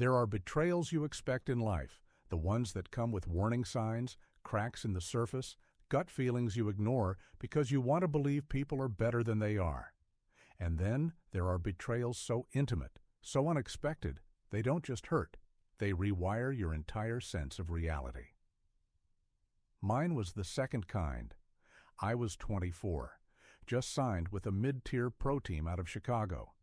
There are betrayals you expect in life, the ones that come with warning signs, cracks in the surface, gut feelings you ignore because you want to believe people are better than they are. And then there are betrayals so intimate, so unexpected, they don't just hurt, they rewire your entire sense of reality. Mine was the second kind. I was 24, just signed with a mid-tier pro team out of Chicago.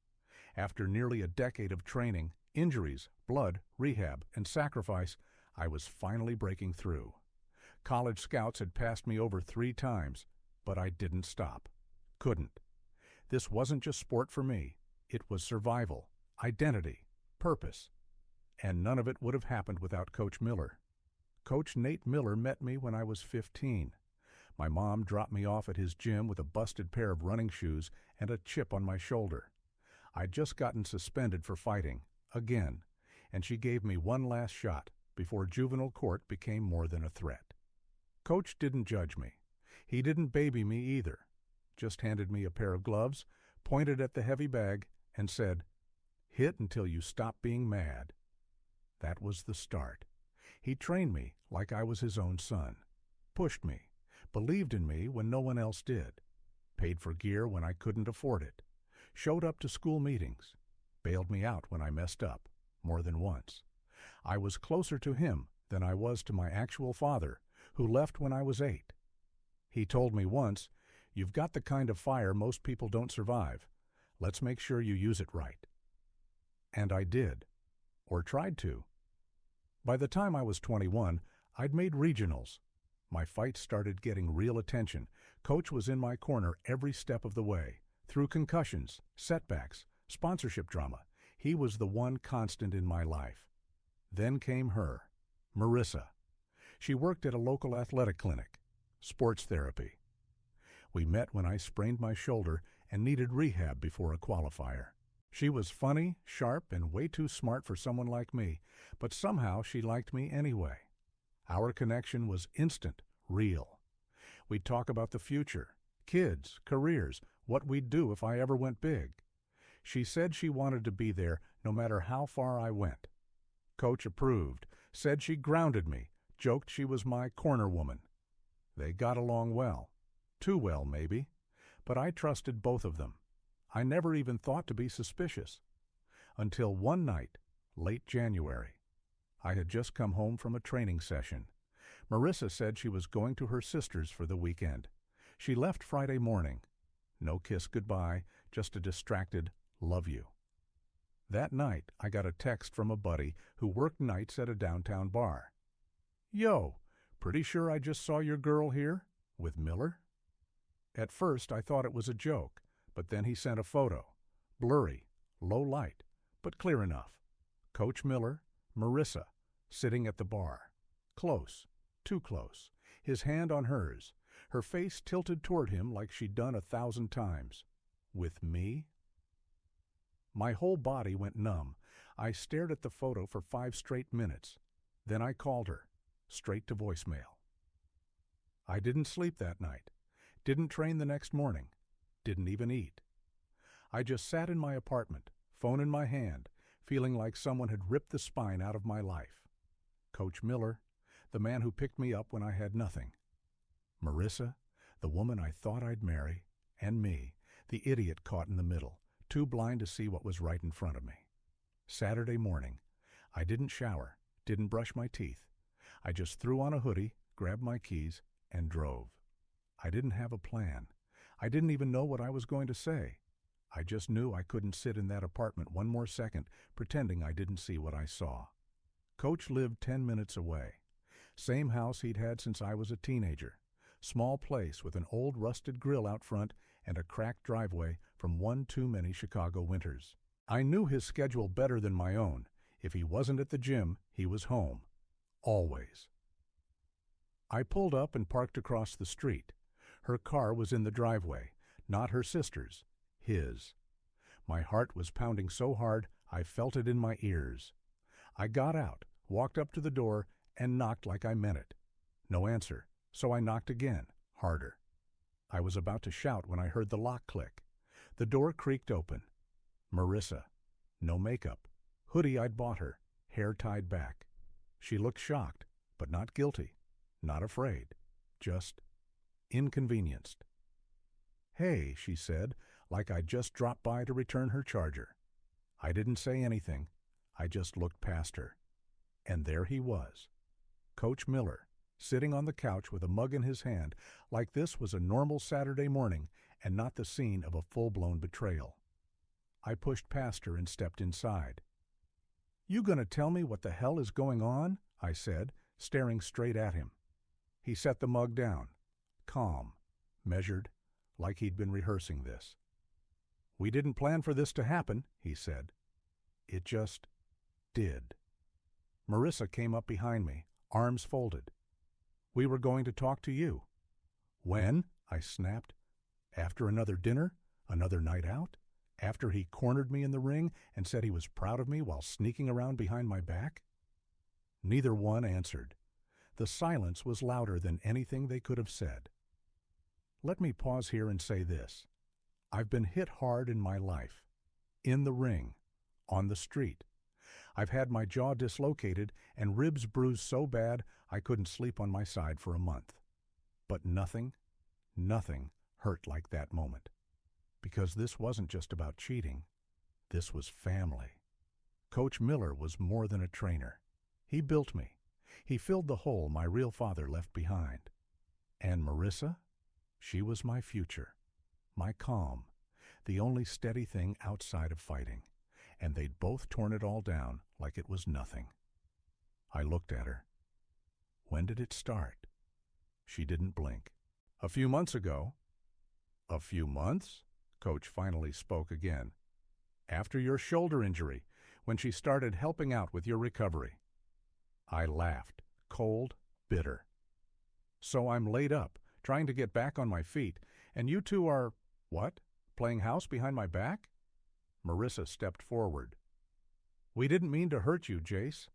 After nearly a decade of training, injuries, blood, rehab, and sacrifice, I was finally breaking through. College scouts had passed me over 3 times, but I didn't stop. Couldn't. This wasn't just sport for me. It was survival, identity, purpose. And none of it would have happened without Coach Miller. Coach Nate Miller met me when I was 15. My mom dropped me off at his gym with a busted pair of running shoes and a chip on my shoulder. I'd just gotten suspended for fighting, again, and she gave me one last shot before juvenile court became more than a threat. Coach didn't judge me. He didn't baby me either. Just handed me a pair of gloves, pointed at the heavy bag, and said, "Hit until you stop being mad." That was the start. He trained me like I was his own son, pushed me, believed in me when no one else did, paid for gear when I couldn't afford it, showed up to school meetings, bailed me out when I messed up, more than once. I was closer to him than I was to my actual father, who left when I was 8. He told me once, "You've got the kind of fire most people don't survive. Let's make sure you use it right." And I did, or tried to. By the time I was 21, I'd made regionals. My fights started getting real attention. Coach was in my corner every step of the way. Through concussions, setbacks, sponsorship drama, he was the one constant in my life. Then came her, Marissa. She worked at a local athletic clinic, sports therapy. We met when I sprained my shoulder and needed rehab before a qualifier. She was funny, sharp, and way too smart for someone like me, but somehow she liked me anyway. Our connection was instant, real. We'd talk about the future, kids, careers, what we'd do if I ever went big. She said she wanted to be there no matter how far I went. Coach approved, said she grounded me, joked she was my corner woman. They got along well. Too well, maybe. But I trusted both of them. I never even thought to be suspicious. Until one night, late January. I had just come home from a training session. Marissa said she was going to her sister's for the weekend. She left Friday morning. No kiss goodbye, just a distracted, "Love you." That night, I got a text from a buddy who worked nights at a downtown bar. "Yo, pretty sure I just saw your girl here? With Miller?" At first, I thought it was a joke, but then he sent a photo. Blurry, low light, but clear enough. Coach Miller, Marissa, sitting at the bar. Close, too close, his hand on hers, her face tilted toward him like she'd done 1,000 times. With me? My whole body went numb. I stared at the photo for 5 straight minutes. Then I called her, straight to voicemail. I didn't sleep that night, didn't train the next morning, didn't even eat. I just sat in my apartment, phone in my hand, feeling like someone had ripped the spine out of my life. Coach Miller, the man who picked me up when I had nothing. Marissa, the woman I thought I'd marry, and me, the idiot caught in the middle, too blind to see what was right in front of me. Saturday morning. I didn't shower, didn't brush my teeth. I just threw on a hoodie, grabbed my keys, and drove. I didn't have a plan. I didn't even know what I was going to say. I just knew I couldn't sit in that apartment one more second pretending I didn't see what I saw. Coach lived 10 minutes away. Same house he'd had since I was a teenager. Small place with an old rusted grill out front and a cracked driveway from one too many Chicago winters. I knew his schedule better than my own. If he wasn't at the gym, he was home. Always. I pulled up and parked across the street. Her car was in the driveway, not her sister's, his. My heart was pounding so hard I felt it in my ears. I got out, walked up to the door, and knocked like I meant it. No answer, so I knocked again, harder. I was about to shout when I heard the lock click. The door creaked open. Marissa. No makeup. Hoodie I'd bought her. hair tied back. She looked shocked, but not guilty, not afraid, just inconvenienced. "Hey," she said, like I'd just dropped by to return her charger. I didn't say anything. I just looked past her. And there he was, Coach Miller, sitting on the couch with a mug in his hand, like this was a normal Saturday morning and not the scene of a full-blown betrayal. I pushed past her and stepped inside. "You gonna tell me what the hell is going on?" I said, staring straight at him. He set the mug down, calm, measured, like he'd been rehearsing this. "We didn't plan for this to happen," he said. It just did. Marissa came up behind me, arms folded. "We were going to talk to you." "When?" I snapped. "After another dinner? Another night out? After he cornered me in the ring and said he was proud of me while sneaking around behind my back?" Neither one answered. The silence was louder than anything they could have said. Let me pause here and say this. I've been hit hard in my life. In the ring. On the street. I've had my jaw dislocated and ribs bruised so bad I couldn't sleep on my side for a month. But nothing hurt like that moment. Because this wasn't just about cheating. This was family. Coach Miller was more than a trainer. He built me. He filled the hole my real father left behind. And Marissa? She was my future. My calm. The only steady thing outside of fighting. And they'd both torn it all down like it was nothing. I looked at her. When did it start? She didn't blink. "A few months ago." "A few months?" Coach finally spoke again. "After your shoulder injury, when she started helping out with your recovery." I laughed, cold, bitter. "So I'm laid up, trying to get back on my feet, and you two are, what, playing house behind my back?" Marissa stepped forward. "We didn't mean to hurt you, Jace."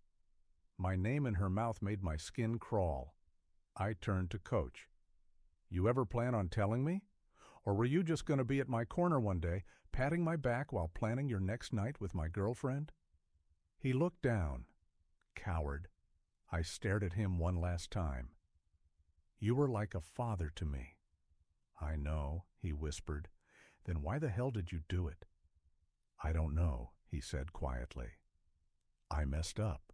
My name in her mouth made my skin crawl. I turned to Coach. "You ever plan on telling me? Or were you just going to be at my corner one day, patting my back while planning your next night with my girlfriend?" He looked down. Coward. I stared at him one last time. "You were like a father to me." "I know," he whispered. "Then why the hell did you do it?" "I don't know," he said quietly. "I messed up."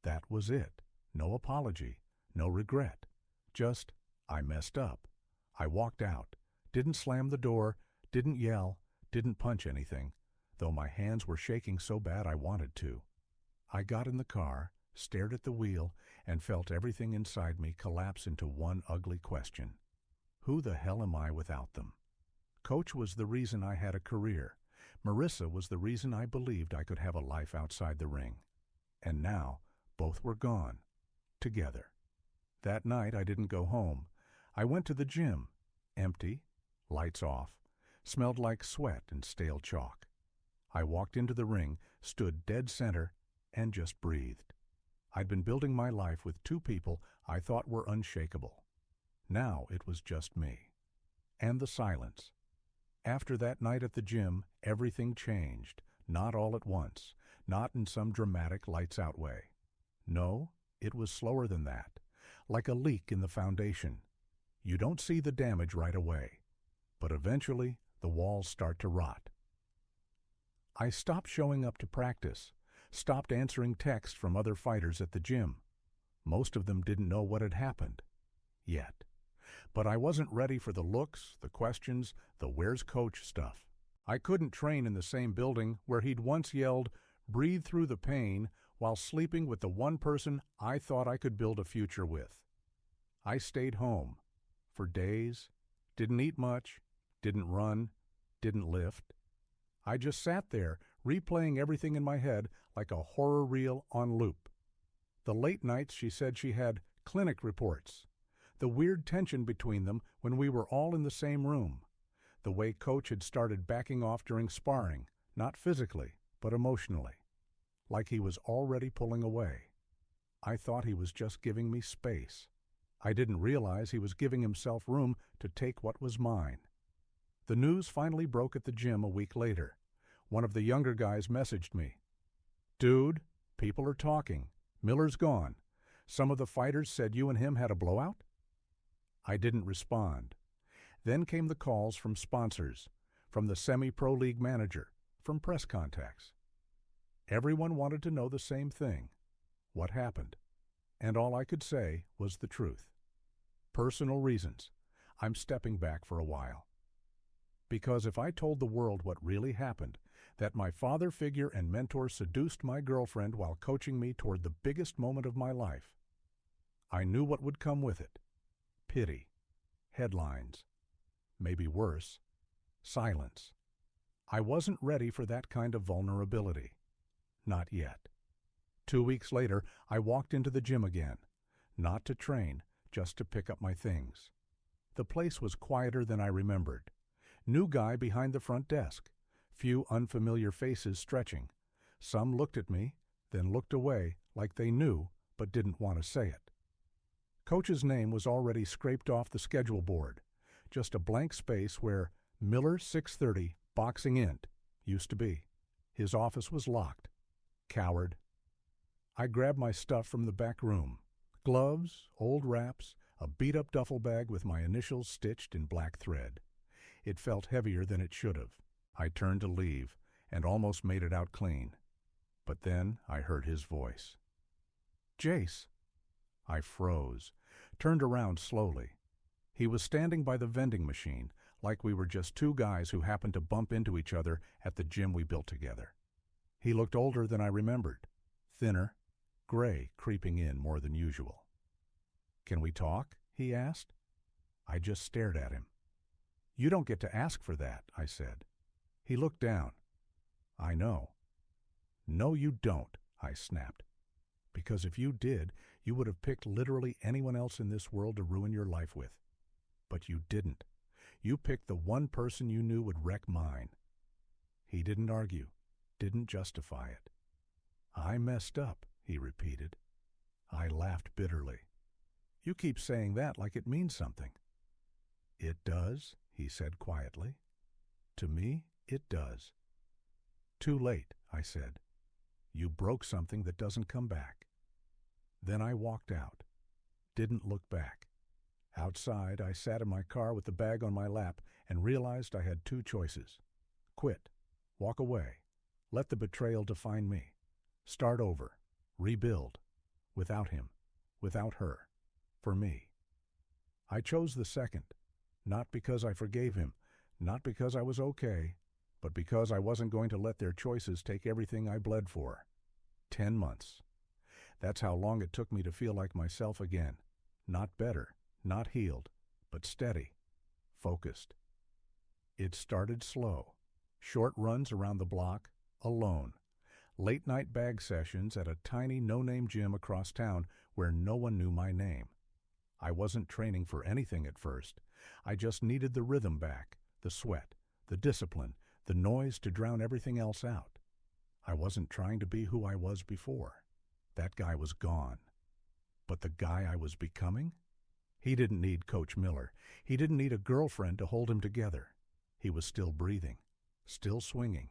That was it. No apology, no regret. Just, I messed up. I walked out, didn't slam the door, didn't yell, didn't punch anything, though my hands were shaking so bad I wanted to. I got in the car, stared at the wheel, and felt everything inside me collapse into one ugly question. Who the hell am I without them? Coach was the reason I had a career. Marissa was the reason I believed I could have a life outside the ring. And now, both were gone. Together. That night I didn't go home. I went to the gym. Empty, lights off, smelled like sweat and stale chalk. I walked into the ring, stood dead center, and just breathed. I'd been building my life with two people I thought were unshakable. Now it was just me. And the silence. After that night at the gym, everything changed, not all at once, not in some dramatic lights-out way. No, it was slower than that, like a leak in the foundation. You don't see the damage right away, but eventually the walls start to rot. I stopped showing up to practice, stopped answering texts from other fighters at the gym. Most of them didn't know what had happened. Yet. But I wasn't ready for the looks, the questions, the "where's Coach" stuff. I couldn't train in the same building where he'd once yelled, "breathe through the pain," while sleeping with the one person I thought I could build a future with. I stayed home. For days. Didn't eat much. Didn't run. Didn't lift. I just sat there, replaying everything in my head like a horror reel on loop. The late nights she said she had clinic reports. The weird tension between them when we were all in the same room. The way Coach had started backing off during sparring, not physically, but emotionally. Like he was already pulling away. I thought he was just giving me space. I didn't realize he was giving himself room to take what was mine. The news finally broke at the gym a week later. One of the younger guys messaged me. "Dude, People are talking. Miller's gone. Some of the fighters said you and him had a blowout?" I didn't respond. Then came the calls from sponsors, from the semi-pro league manager, from press contacts. Everyone wanted to know the same thing. What happened? And all I could say was the truth. Personal reasons. I'm stepping back for a while. Because if I told the world what really happened, that my father figure and mentor seduced my girlfriend while coaching me toward the biggest moment of my life, I knew what would come with it. Pity. Headlines. Maybe worse. Silence. I wasn't ready for that kind of vulnerability. Not yet. 2 weeks later, I walked into the gym again. Not to train, just to pick up my things. The place was quieter than I remembered. New guy behind the front desk. Few unfamiliar faces stretching. Some looked at me, then looked away like they knew but didn't want to say it. Coach's name was already scraped off the schedule board. Just a blank space where Miller 6:30 Boxing Int used to be. His office was locked. Coward. I grabbed my stuff from the back room. Gloves, old wraps, a beat-up duffel bag with my initials stitched in black thread. It felt heavier than it should have. I turned to leave and almost made it out clean. But then I heard his voice. "Jace." I froze, turned around slowly. He was standing by the vending machine, like we were just two guys who happened to bump into each other at the gym we built together. He looked older than I remembered, thinner, gray creeping in more than usual. "Can we talk?" he asked. I just stared at him. "You don't get to ask for that," I said. He looked down. "I know." "No, you don't," I snapped. "Because if you did, you would have picked literally anyone else in this world to ruin your life with. But you didn't. You picked the one person you knew would wreck mine." He didn't argue, didn't justify it. "I messed up," he repeated. I laughed bitterly. "You keep saying that like it means something." "It does," he said quietly. "To me, it does." "Too late," I said. "You broke something that doesn't come back." Then I walked out. Didn't look back. Outside, I sat in my car with the bag on my lap and realized I had two choices. Quit. Walk away. Let the betrayal define me. Start over. Rebuild. Without him. Without her. For me. I chose the second. Not because I forgave him. Not because I was okay. But because I wasn't going to let their choices take everything I bled for. 10 months. That's how long it took me to feel like myself again. Not better, not healed, but steady, focused. It started slow. Short runs around the block, alone. Late-night bag sessions at a tiny no-name gym across town where no one knew my name. I wasn't training for anything at first. I just needed the rhythm back, the sweat, the discipline, the noise to drown everything else out. I wasn't trying to be who I was before. That guy was gone. But the guy I was becoming? He didn't need Coach Miller. He didn't need a girlfriend to hold him together. He was still breathing, still swinging.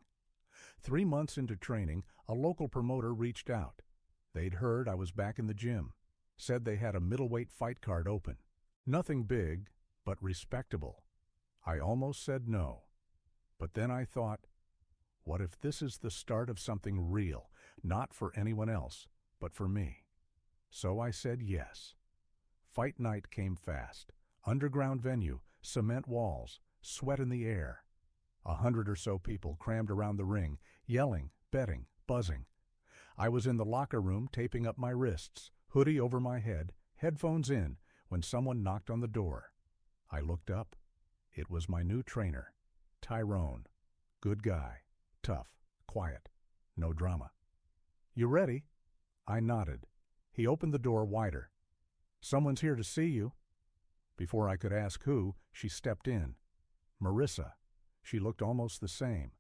3 months into training, a local promoter reached out. They'd heard I was back in the gym. Said they had a middleweight fight card open. Nothing big, but respectable. I almost said no. But then I thought, what if this is the start of something real, not for anyone else, but for me? So I said yes. Fight night came fast. Underground venue, cement walls, sweat in the air. 100 or so people crammed around the ring, yelling, betting, buzzing. I was in the locker room taping up my wrists, hoodie over my head, headphones in, when someone knocked on the door. I looked up. It was my new trainer, Tyrone. Good guy, tough, quiet, no drama. "You ready?" I nodded. He opened the door wider. "Someone's here to see you." Before I could ask who, she stepped in. Marissa. She looked almost the same,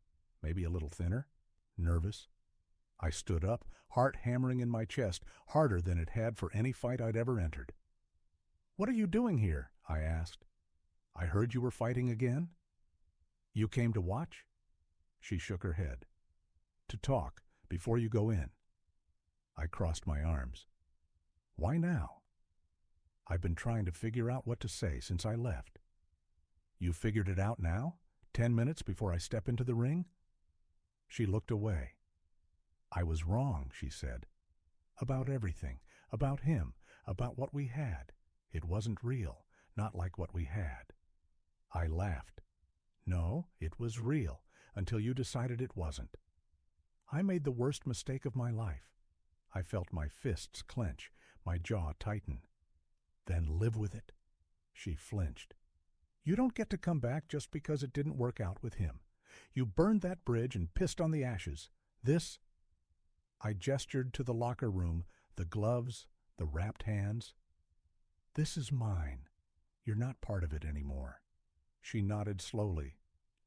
maybe a little thinner, nervous. I stood up, heart hammering in my chest, harder than it had for any fight I'd ever entered. "What are you doing here?" I asked. "I heard you were fighting again." "You came to watch?" She shook her head. "To talk, before you go in." I crossed my arms. Why now? I've been trying to figure out what to say since I left. You figured it out now? 10 minutes before I step into the ring? She looked away. I was wrong, she said. About everything, about him, about what we had. It wasn't real, not like what we had. I laughed. No, it was real, until you decided it wasn't. I made the worst mistake of my life. I felt my fists clench, my jaw tighten. Then live with it. She flinched. You don't get to come back just because it didn't work out with him. You burned that bridge and pissed on the ashes. This... I gestured to the locker room, the gloves, the wrapped hands. This is mine. You're not part of it anymore. She nodded slowly,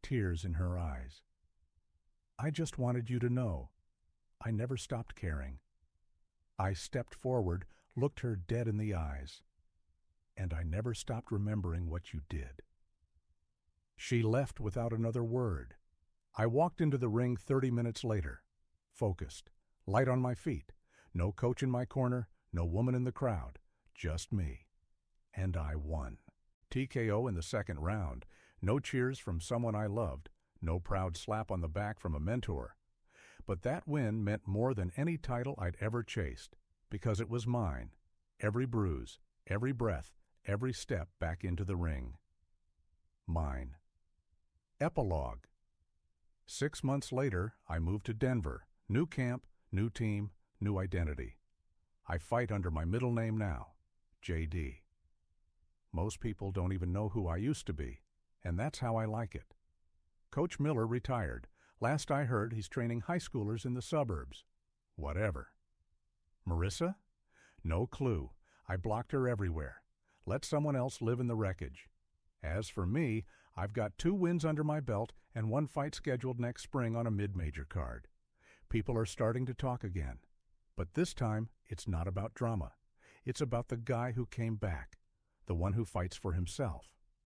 tears in her eyes. I just wanted you to know. I never stopped caring. I stepped forward, looked her dead in the eyes. And I never stopped remembering what you did. She left without another word. I walked into the ring 30 minutes later, focused, light on my feet, no coach in my corner, no woman in the crowd, just me. And I won. TKO in the second round, no cheers from someone I loved, no proud slap on the back from a mentor. But that win meant more than any title I'd ever chased, because it was mine, every bruise, every breath, every step back into the ring. Mine. Epilogue. 6 months later, I moved to Denver. New camp, new team, new identity. I fight under my middle name now, JD. Most people don't even know who I used to be, and that's how I like it. Coach Miller retired. Last I heard, he's training high schoolers in the suburbs. Whatever. Marissa? No clue. I blocked her everywhere. Let someone else live in the wreckage. As for me, I've got 2 wins under my belt and 1 fight scheduled next spring on a mid-major card. People are starting to talk again. But this time, it's not about drama. It's about the guy who came back, the one who fights for himself.